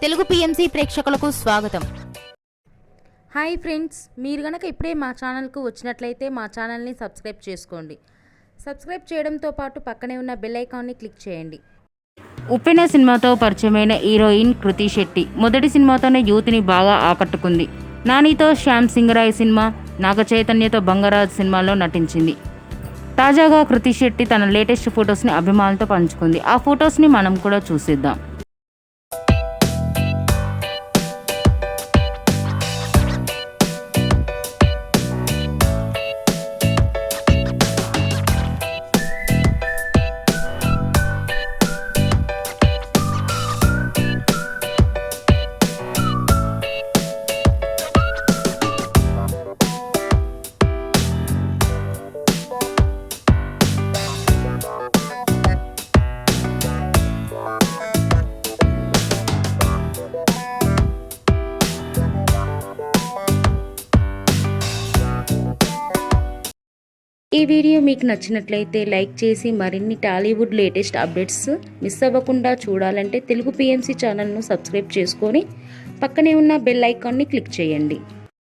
Telugu PMC ప్రేక్షకులకు స్వాగతం. Hi friends, మీరు గనక ఇప్పుడే మా ఛానల్కు వచ్చినట్లయితే మా ఛానల్ని సబ్స్క్రైబ్ చేసుకోండి. సబ్స్క్రైబ్ చేయడంతో పాటు పక్కనే ఉన్న బెల్ ఐకాన్ని క్లిక్ చేయండి. ఉప్పెన సినిమాతో పరిచయమైన హీరోయిన్ కృతి శెట్టి మొదటి సినిమాతోనే యూత్ని బాగా ఆకట్టుకుంది. నానితో శ్యామ్ సింగరాయ్ సినిమా, నాగ చైతన్యతో బంగారాజ్ సినిమాలో నటించింది. తాజాగా కృతి శెట్టి తన లేటెస్ట్ ఫొటోస్ని అభిమానులతో పంచుకుంది. ఆ ఫొటోస్ని మనం కూడా చూసేద్దాం. ఈ వీడియో మీకు నచ్చినట్లయితే లైక్ చేసి మరిన్ని టాలీవుడ్ లేటెస్ట్ అప్డేట్స్ మిస్ అవ్వకుండా చూడాలంటే తెలుగు పిఎంసి ఛానల్ను సబ్స్క్రైబ్ చేసుకొని పక్కనే ఉన్న బెల్ ఐకాన్ని క్లిక్ చేయండి.